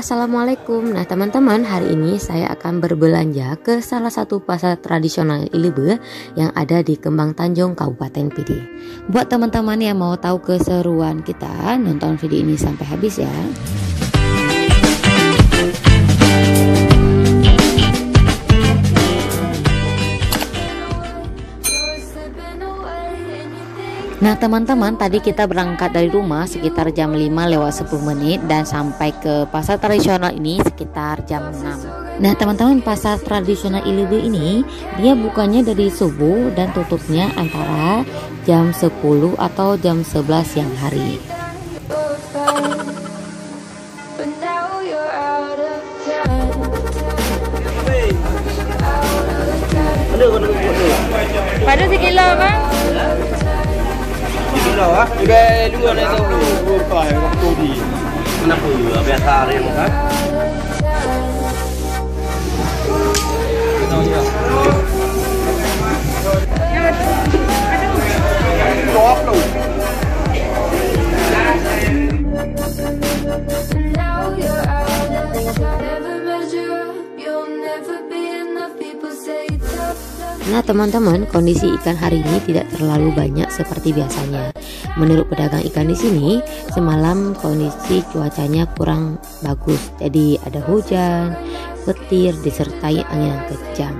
Assalamualaikum. Nah teman-teman, hari ini saya akan berbelanja ke salah satu pasar tradisional Ilebe yang ada di Kembang Tanjung, Kabupaten PD. Buat teman-teman yang mau tahu keseruan kita, nonton video ini sampai habis ya. Nah teman-teman, tadi kita berangkat dari rumah sekitar jam 5 lewat 10 menit dan sampai ke pasar tradisional ini sekitar jam 6. Nah teman-teman, pasar tradisional Ilebe ini dia bukanya dari subuh dan tutupnya antara jam 10 atau jam 11 siang hari. Pada sekilo bang? Udah dua nih tahu berapa waktu di kenapa biasa hari kan? Nah teman-teman, kondisi ikan hari ini tidak terlalu banyak seperti biasanya. Menurut pedagang ikan di sini, semalam kondisi cuacanya kurang bagus. Jadi ada hujan, petir disertai angin yang kencang.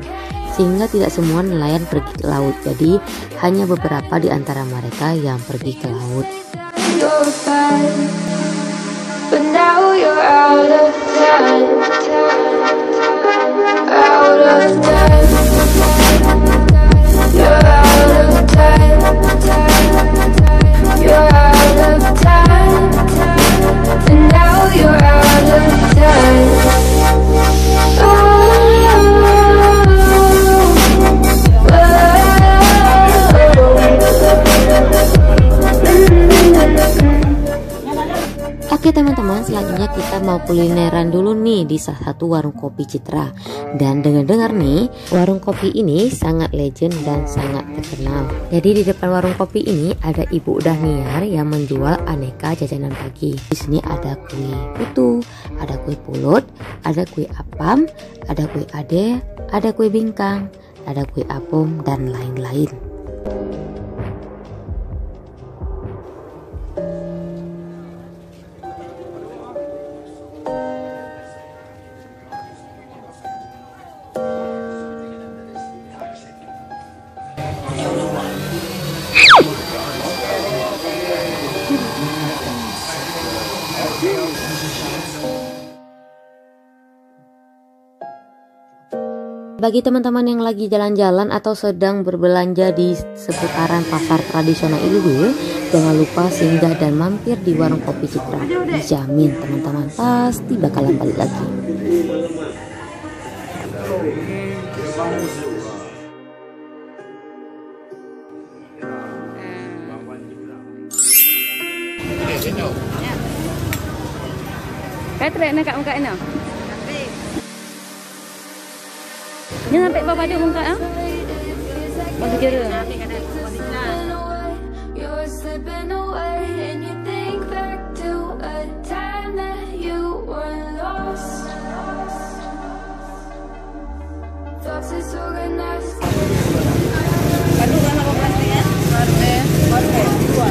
Sehingga tidak semua nelayan pergi ke laut. Jadi hanya beberapa di antara mereka yang pergi ke laut. Oke teman-teman, selanjutnya kita mau kulineran dulu nih di salah satu warung kopi Citra. Dan dengar-dengar nih, warung kopi ini sangat legend dan sangat terkenal. Jadi di depan warung kopi ini ada Ibu Dahniar yang menjual aneka jajanan pagi. Di sini ada kue putu, ada kue pulut, ada kue apam, ada kue ade, ada kue bingkang, ada kue apem dan lain-lain. Bagi teman-teman yang lagi jalan-jalan atau sedang berbelanja di seputaran pasar tradisional Ilebe, jangan lupa singgah dan mampir di warung kopi Citra. Dijamin teman-teman pasti bakalan balik lagi. Patrick nak kat muka ini. Jangan sampai bawa baju muka ah. Baju jera. Baru kan apa plastik ya? Baru. Dua.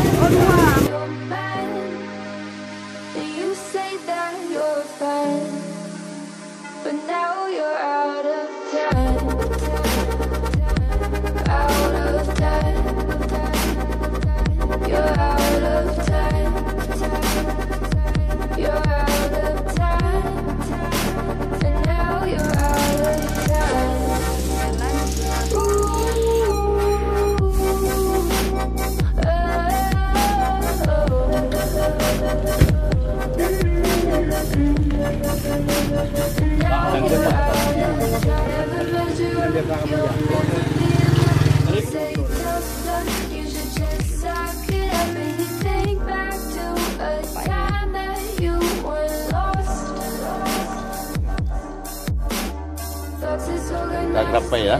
Tak kenapa ya?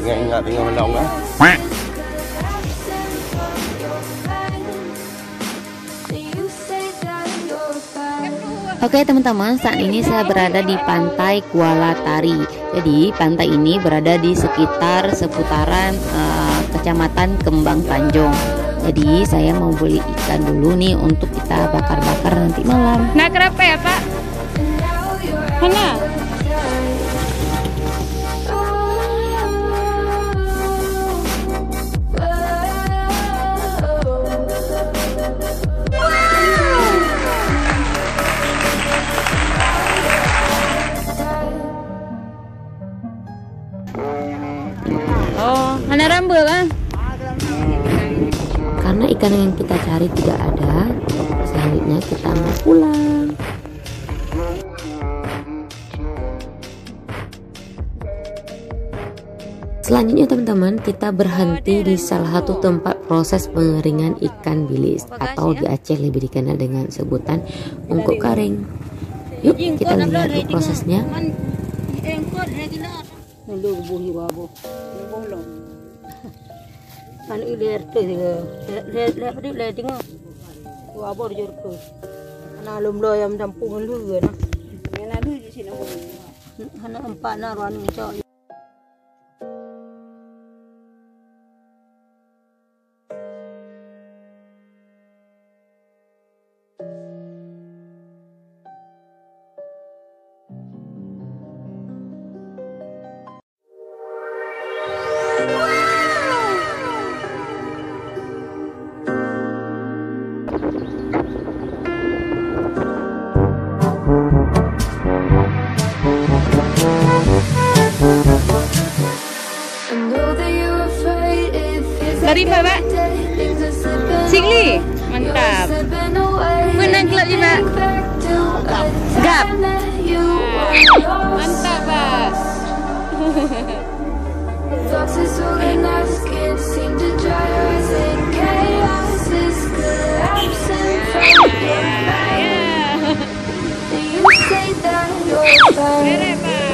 Ingat tinggal melong ah. Oke teman-teman, saat ini saya berada di pantai Kuala Tari. Jadi pantai ini berada di sekitar seputaran kecamatan Kembang Tanjung. Jadi saya mau beli ikan dulu nih untuk kita bakar-bakar nanti malam. Nah, kenapa ya Pak? Mana? Oh, mana rambut Bang? Karena ikan yang kita cari tidak ada, selanjutnya kita mau pulang. Selanjutnya teman-teman, kita berhenti di salah satu tempat proses pengeringan ikan bilis atau di Aceh lebih dikenal dengan sebutan ungkuk karing. Yuk kita lihat prosesnya. Lari Pak? Sigli, mantap. Menang kelab ni Pak? Gap. Mantap Pak. Merah Pak.